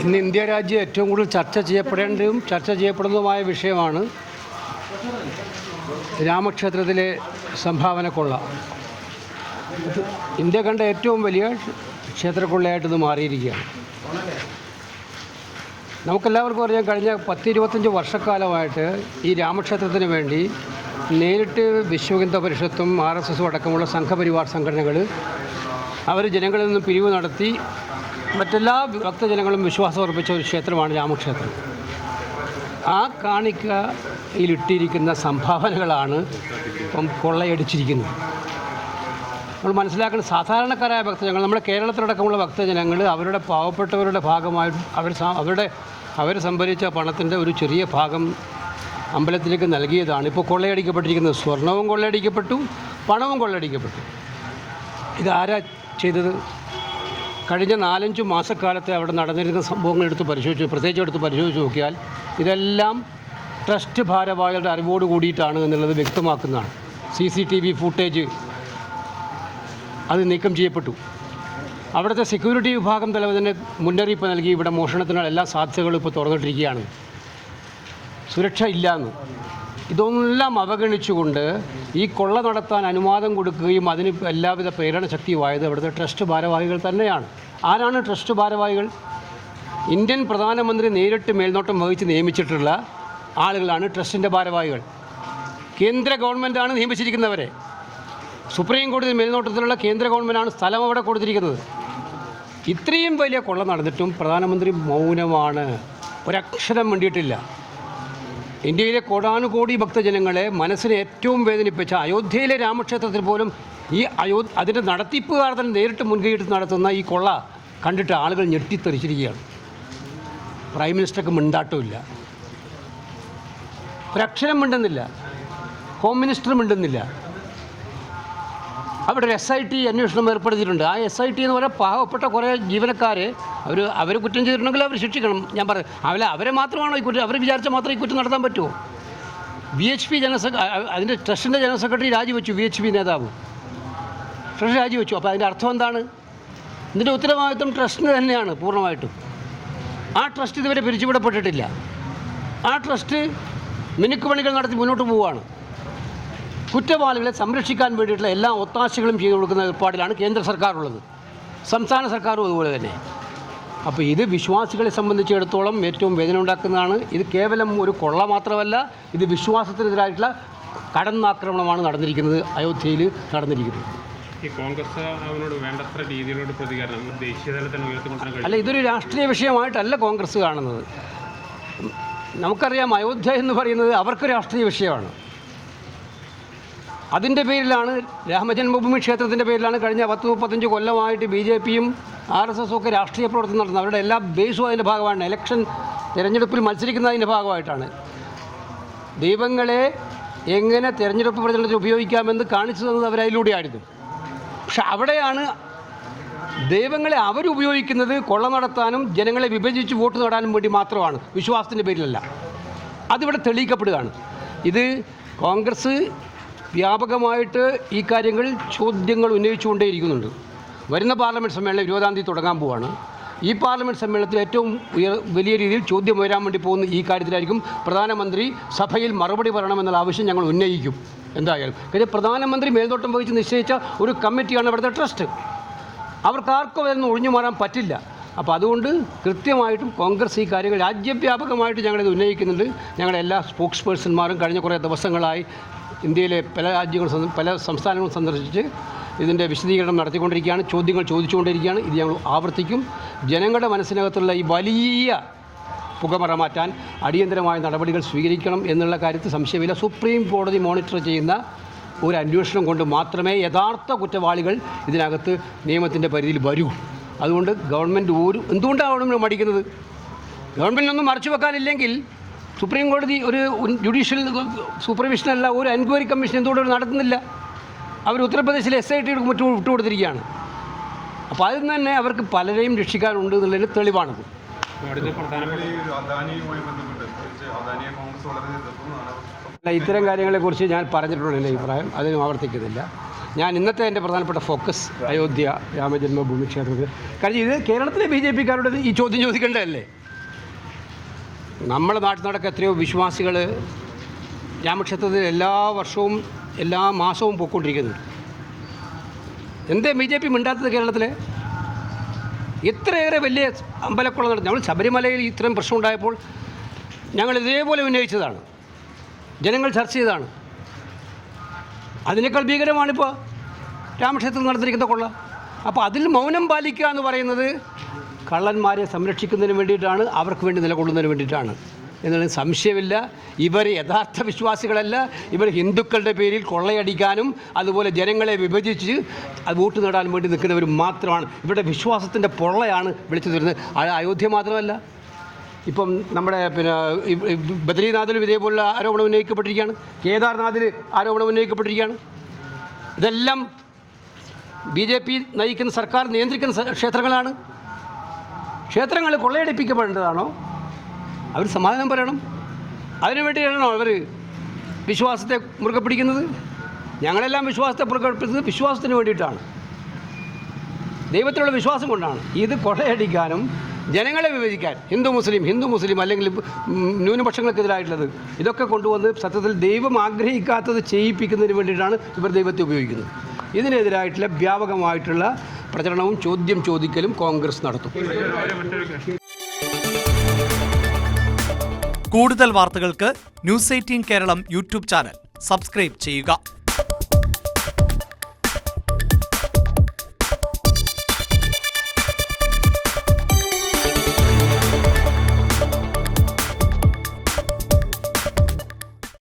ഇന്ന് ഇന്ത്യ രാജ്യം ഏറ്റവും കൂടുതൽ ചർച്ച ചെയ്യപ്പെടേണ്ടതും ചർച്ച ചെയ്യപ്പെടുന്നതുമായ വിഷയമാണ് രാമക്ഷേത്രത്തിലെ സംഭാവന കൊള്ള. ഇന്ത്യ കണ്ട ഏറ്റവും വലിയ ക്ഷേത്രക്കൊള്ളയായിട്ടിത് മാറിയിരിക്കുകയാണ്. നമുക്കെല്ലാവർക്കും അറിയാം, കഴിഞ്ഞ 10-25 വർഷക്കാലമായിട്ട് ഈ രാമക്ഷേത്രത്തിന് വേണ്ടി നേരിട്ട് വിശ്വഹിന്ദു പരിഷത്തും RSSും അടക്കമുള്ള സംഘപരിവാർ സംഘടനകൾ അവർ ജനങ്ങളിൽ നിന്ന് പിരിവ് നടത്തി മറ്റെല്ലാ ഭക്തജനങ്ങളും വിശ്വാസം അർപ്പിച്ച ഒരു ക്ഷേത്രമാണ് രാമക്ഷേത്രം. ആ കാണിക്കയിലിട്ടിരിക്കുന്ന സംഭാവനകളാണ് ഇപ്പം കൊള്ളയടിച്ചിരിക്കുന്നത്. നമ്മൾ മനസ്സിലാക്കുന്ന സാധാരണക്കാരായ ഭക്തജനങ്ങൾ, നമ്മുടെ കേരളത്തിലടക്കമുള്ള ഭക്തജനങ്ങൾ അവരുടെ പാവപ്പെട്ടവരുടെ ഭാഗമായിട്ട് അവർ സംഭരിച്ച പണത്തിൻ്റെ ഒരു ചെറിയ ഭാഗം അമ്പലത്തിലേക്ക് നൽകിയതാണ് ഇപ്പോൾ കൊള്ളയടിക്കപ്പെട്ടിരിക്കുന്നത്. സ്വർണവും കൊള്ളയടിക്കപ്പെട്ടു, പണവും കൊള്ളയടിക്കപ്പെട്ടു. ഇതാരാ ചെയ്തത്? കഴിഞ്ഞ 4-5 മാസക്കാലത്തെ അവിടെ നടന്നിരുന്ന സംഭവങ്ങൾ പ്രത്യേകിച്ച് എടുത്ത് പരിശോധിച്ച് നോക്കിയാൽ ഇതെല്ലാം ട്രസ്റ്റ് ഭാരവാഹികളുടെ അറിവോട് കൂടിയിട്ടാണ് എന്നുള്ളത് വ്യക്തമാക്കുന്നതാണ്. CCTV ഫുട്ടേജ് അത് നീക്കം ചെയ്യപ്പെട്ടു. അവിടുത്തെ സെക്യൂരിറ്റി വിഭാഗം തലവൻ തന്നെ മുന്നറിയിപ്പ് നൽകി, ഇവിടെ മോഷണത്തിനുള്ള എല്ലാ സാധ്യതകളും ഇപ്പോൾ തുറന്നിട്ടിരിക്കുകയാണ്, സുരക്ഷ ഇല്ലയെന്ന്. ഇതൊന്നെല്ലാം അവഗണിച്ചുകൊണ്ട് ഈ കൊള്ള നടത്താൻ അനുവാദം കൊടുക്കുകയും അതിന് എല്ലാവിധ പ്രേരണ ശക്തിയുമായത് അവിടുത്തെ ട്രസ്റ്റ് ഭാരവാഹികൾ തന്നെയാണ്. ആരാണ് ട്രസ്റ്റ് ഭാരവാഹികൾ? ഇന്ത്യൻ പ്രധാനമന്ത്രി നേരിട്ട് മേൽനോട്ടം വഹിച്ച് നിയമിച്ചിട്ടുള്ള ആളുകളാണ് ട്രസ്റ്റിൻ്റെ ഭാരവാഹികൾ. കേന്ദ്ര ഗവൺമെൻറ്റാണ് നിയമിച്ചിരിക്കുന്നവരെ. സുപ്രീം കോടതി മേൽനോട്ടത്തിലുള്ള കേന്ദ്ര ഗവൺമെൻറ്റാണ് സ്ഥലം അവിടെ കൊടുത്തിരിക്കുന്നത്. ഇത്രയും വലിയ കൊള്ള നടന്നിട്ടും പ്രധാനമന്ത്രി മൗനമാണ്, ഒരക്ഷരം വേണ്ടിയിട്ടില്ല. ഇന്ത്യയിലെ കോടാനുകോടി ഭക്തജനങ്ങളെ മനസ്സിനെ ഏറ്റവും വേദനിപ്പിച്ച അയോധ്യയിലെ രാമക്ഷേത്രത്തിൽ പോലും അതിൻ്റെ നടത്തിപ്പുകാർ തന്നെ നേരിട്ട് മുൻകൈയിട്ട് നടത്തുന്ന ഈ കൊള്ള കണ്ടിട്ട് ആളുകൾ ഞെട്ടിത്തെറിച്ചിരിക്കുകയാണ്. പ്രൈം മിനിസ്റ്റർക്ക് മിണ്ടാട്ടമില്ല, ഒരക്ഷരം മിണ്ടുന്നില്ല, ഹോം മിനിസ്റ്റർ മിണ്ടുന്നില്ല. അവിടെ ഒരു SIT അന്വേഷണം ഏർപ്പെടുത്തിയിട്ടുണ്ട്. ആ SIT എന്ന് പറയുന്ന പാവപ്പെട്ട കുറേ ജീവനക്കാരെ അവർ കുറ്റം ചെയ്തിട്ടുണ്ടെങ്കിൽ അവർ ശിക്ഷിക്കണം. ഞാൻ പറഞ്ഞു, അവരെ മാത്രമാണോ ഈ കുറ്റം? അവർ വിചാരിച്ചാൽ മാത്രമേ ഈ കുറ്റം നടത്താൻ പറ്റുമോ? VHP അതിൻ്റെ ട്രസ്റ്റിൻ്റെ ജനറൽ സെക്രട്ടറി രാജിവെച്ചു. VHP നേതാവ് ട്രസ്റ്റ് രാജിവെച്ചു. അപ്പോൾ അതിൻ്റെ അർത്ഥം എന്താണ്? ഇതിൻ്റെ ഉത്തരവാദിത്വം ട്രസ്റ്റിന് തന്നെയാണ് പൂർണ്ണമായിട്ടും. ആ ട്രസ്റ്റ് ഇതുവരെ പിരിച്ചുവിടപ്പെട്ടിട്ടില്ല. ആ ട്രസ്റ്റ് മിനുക്കുപണികൾ നടത്തി മുന്നോട്ട് പോവുകയാണ്. കുറ്റവാളികളെ സംരക്ഷിക്കാൻ വേണ്ടിയിട്ടുള്ള എല്ലാ ഒത്താശകളും ചെയ്തു കൊടുക്കുന്ന ഏർപ്പാടിലാണ് കേന്ദ്ര സർക്കാരുള്ളത്, സംസ്ഥാന സർക്കാരും അതുപോലെ തന്നെ. അപ്പോൾ ഇത് വിശ്വാസികളെ സംബന്ധിച്ചിടത്തോളം ഏറ്റവും വേദന ഉണ്ടാക്കുന്നതാണ്. ഇത് കേവലം ഒരു കൊള്ള മാത്രമല്ല, ഇത് വിശ്വാസത്തിനെതിരായിട്ടുള്ള കടന്നാക്രമണമാണ് നടന്നിരിക്കുന്നത്, അയോധ്യയിൽ നടന്നിരിക്കുന്നത്. ഈ കോൺഗ്രസ് അവനോട് വേണ്ടത്ര രീതിയിലോട് പ്രതികരണം ദേശീയ തലത്തിൽ ഉയർത്തിക്കൊണ്ടിരിക്കുന്നത് അല്ല, ഇതൊരു രാഷ്ട്രീയ വിഷയമായിട്ടല്ല കോൺഗ്രസ് കാണുന്നത്. നമുക്കറിയാം, അയോധ്യ എന്ന് പറയുന്നത് അവർക്ക് രാഷ്ട്രീയ വിഷയമാണ്. അതിൻ്റെ പേരിലാണ്, രാമജന്മഭൂമി ക്ഷേത്രത്തിൻ്റെ പേരിലാണ് കഴിഞ്ഞ 10-35 കൊല്ലമായിട്ട് BJPയും RSSും ഒക്കെ രാഷ്ട്രീയ പ്രവർത്തനം നടത്തുന്നത്. അവരുടെ എല്ലാ ബേസും അതിൻ്റെ ഭാഗമാണ്. തിരഞ്ഞെടുപ്പിൽ മത്സരിക്കുന്നതിൻ്റെ ഭാഗമായിട്ടാണ്. ദൈവങ്ങളെ എങ്ങനെ തിരഞ്ഞെടുപ്പ് പ്രചരണത്തിൽ ഉപയോഗിക്കാമെന്ന് കാണിച്ചു തന്നത് അവരതിലൂടെയായിരുന്നു. പക്ഷെ അവിടെയാണ് ദൈവങ്ങളെ അവരുപയോഗിക്കുന്നത് കൊള്ള നടത്താനും ജനങ്ങളെ വിഭജിച്ച് വോട്ട് നേടാനും വേണ്ടി മാത്രമാണ്, വിശ്വാസത്തിൻ്റെ പേരിലല്ല. അതിവിടെ തെളിയിക്കപ്പെടുകയാണ്. ഇത് കോൺഗ്രസ് വ്യാപകമായിട്ട് ഈ കാര്യങ്ങൾ ചോദ്യങ്ങൾ ഉന്നയിച്ചുകൊണ്ടേയിരിക്കുന്നുണ്ട്. വരുന്ന പാർലമെൻറ്റ് സമ്മേളനം 20-ാം തീയതി തുടങ്ങാൻ പോവുകയാണ്. ഈ പാർലമെൻറ്റ് സമ്മേളനത്തിൽ ഏറ്റവും വലിയ രീതിയിൽ ചോദ്യം ഉയരാൻ വേണ്ടി പോകുന്ന ഈ കാര്യത്തിലായിരിക്കും. പ്രധാനമന്ത്രി സഭയിൽ മറുപടി പറയണമെന്നുള്ള ആവശ്യം ഞങ്ങൾ ഉന്നയിക്കും എന്തായാലും. കാര്യം പ്രധാനമന്ത്രി മേൽനോട്ടം വഹിച്ച് നിശ്ചയിച്ച ഒരു കമ്മിറ്റിയാണ് ഇവിടുത്തെ ട്രസ്റ്റ്. അവർക്കാർക്കും അതൊന്നും ഒഴിഞ്ഞു മാറാൻ പറ്റില്ല. അപ്പോൾ അതുകൊണ്ട് കൃത്യമായിട്ടും കോൺഗ്രസ് ഈ കാര്യങ്ങൾ രാജ്യവ്യാപകമായിട്ട് ഞങ്ങളിത് ഉന്നയിക്കുന്നുണ്ട്. ഞങ്ങളുടെ എല്ലാ സ്പോക്സ് പേഴ്സൺമാരും കഴിഞ്ഞ കുറേ ദിവസങ്ങളായി ഇന്ത്യയിലെ പല സംസ്ഥാനങ്ങളും സന്ദർശിച്ച് ഇതിൻ്റെ വിശദീകരണം നടത്തിക്കൊണ്ടിരിക്കുകയാണ്, ചോദ്യങ്ങൾ ചോദിച്ചുകൊണ്ടിരിക്കുകയാണ്. ഇത് ഞങ്ങൾ ആവർത്തിക്കും. ജനങ്ങളുടെ മനസ്സിനകത്തുള്ള ഈ വലിയ പുകമറ മാറ്റാൻ അടിയന്തരമായ നടപടികൾ സ്വീകരിക്കണം എന്നുള്ള കാര്യത്തിൽ സംശയമില്ല. സുപ്രീം കോടതി മോണിറ്റർ ചെയ്യുന്ന ഒരു അന്വേഷണം കൊണ്ട് മാത്രമേ യഥാർത്ഥ കുറ്റവാളികൾ ഇതിനകത്ത് നിയമത്തിൻ്റെ പരിധിയിൽ വരൂ. അതുകൊണ്ട് ഗവൺമെൻറ് എന്തുകൊണ്ടാണ് മടിക്കുന്നത്? ഗവൺമെൻറ്റിനൊന്നും മറച്ചു വെക്കാനില്ലെങ്കിൽ സുപ്രീം കോടതി ഒരു ജുഡീഷ്യൽ സൂപ്പർവിഷനല്ല, ഒരു എൻക്വയറി കമ്മീഷൻ എന്തുകൊണ്ട് നടത്തുന്നില്ല? അവർ ഉത്തർപ്രദേശിലെ SIT വിട്ടുകൊടുത്തിരിക്കുകയാണ്. അപ്പോൾ അതിൽ നിന്ന് തന്നെ അവർക്ക് പലരെയും രക്ഷിക്കാനുണ്ട് എന്നുള്ളതിന് തെളിവാണത്. ഇത്തരം കാര്യങ്ങളെക്കുറിച്ച് ഞാൻ പറഞ്ഞിട്ടുള്ള എൻ്റെ അഭിപ്രായം, അതിനും ആവർത്തിക്കുന്നില്ല. ഞാൻ ഇന്നത്തെ എൻ്റെ പ്രധാനപ്പെട്ട ഫോക്കസ് അയോധ്യ രാമജന്മഭൂമി ക്ഷേത്രത്തിൽ. കാരണം ഇത് കേരളത്തിലെ BJP-ക്കാരോട് ഈ ചോദ്യം ചോദിക്കേണ്ടതല്ലേ? നമ്മുടെ നാട്ടിൽ നടക്കുക എത്രയോ വിശ്വാസികൾ രാമക്ഷേത്രത്തിൽ എല്ലാ വർഷവും എല്ലാ മാസവും പോയിക്കൊണ്ടിരിക്കുന്നുണ്ട്. എന്തേ BJP മിണ്ടാത്തത് കേരളത്തിൽ? ഇത്രയേറെ വലിയ അമ്പലക്കുളം നടത്തി. നമ്മൾ ശബരിമലയിൽ ഇത്രയും പ്രശ്നം ഉണ്ടായപ്പോൾ ഞങ്ങൾ ഇതേപോലെ ഉന്നയിച്ചതാണ്, ജനങ്ങൾ ചർച്ച ചെയ്തതാണ്. അതിനേക്കാൾ ഭീകരമാണിപ്പോൾ രാമക്ഷേത്രത്തിൽ നടത്തിയിരിക്കുന്ന കൊള്ള. അപ്പോൾ അതിൽ മൗനം പാലിക്കുക എന്ന് പറയുന്നത് കള്ളന്മാരെ സംരക്ഷിക്കുന്നതിന് വേണ്ടിയിട്ടാണ്, അവർക്ക് വേണ്ടി നിലകൊള്ളുന്നതിന് വേണ്ടിയിട്ടാണ് എന്നതിന് സംശയമില്ല. ഇവർ യഥാർത്ഥ വിശ്വാസികളല്ല. ഇവർ ഹിന്ദുക്കളുടെ പേരിൽ കൊള്ളയടിക്കാനും അതുപോലെ ജനങ്ങളെ വിഭജിച്ച് അത് വോട്ട് നേടാൻ വേണ്ടി നിൽക്കുന്നവർ മാത്രമാണ്. ഇവരുടെ വിശ്വാസത്തിൻ്റെ പൊള്ളയാണ് വിളിച്ചു തരുന്നത്. അയോധ്യ മാത്രമല്ല, ഇപ്പം നമ്മുടെ ബദ്രീനാഥിലും ഇതേപോലുള്ള ആരോപണം ഉന്നയിക്കപ്പെട്ടിരിക്കുകയാണ്. കേദാർനാഥിൽ ആരോപണം ഉന്നയിക്കപ്പെട്ടിരിക്കുകയാണ്. ഇതെല്ലാം BJP നയിക്കുന്ന സർക്കാർ നിയന്ത്രിക്കുന്ന ക്ഷേത്രങ്ങളാണ്. ക്ഷേത്രങ്ങൾ കൊള്ളയടിപ്പിക്കപ്പെടേണ്ടതാണോ? അവർ സമാധാനം പറയണം. അതിനുവേണ്ടിയാണോ അവർ വിശ്വാസത്തെ മുറുകെ പിടിക്കുന്നത്? ഞങ്ങളെല്ലാം വിശ്വാസത്തെ മുറുകെ പിടിക്കുന്നത് വിശ്വാസത്തിന് വേണ്ടിയിട്ടാണ്, ദൈവത്തിലുള്ള വിശ്വാസം കൊണ്ടാണ്. ഇത് കൊള്ളയടിക്കാനും ജനങ്ങളെ വിഭജിക്കാൻ ഹിന്ദു മുസ്ലിം അല്ലെങ്കിൽ ന്യൂനപക്ഷങ്ങൾക്കെതിരായിട്ടുള്ളത് ഇതൊക്കെ കൊണ്ടുവന്ന് സത്യത്തിൽ ദൈവം ആഗ്രഹിക്കാത്തത് ചെയ്യിപ്പിക്കുന്നതിന് വേണ്ടിയിട്ടാണ് ഇവർ ദൈവത്തെ ഉപയോഗിക്കുന്നത്. ഇതിനെതിരായിട്ടുള്ള വ്യാപകമായിട്ടുള്ള പ്രചരണവും ചോദ്യം ചോദിക്കലും കോൺഗ്രസ് നടത്തും. കൂടുതൽ വാർത്തകൾക്ക് News 18 Keralam YouTube channel subscribe ചെയ്യുക.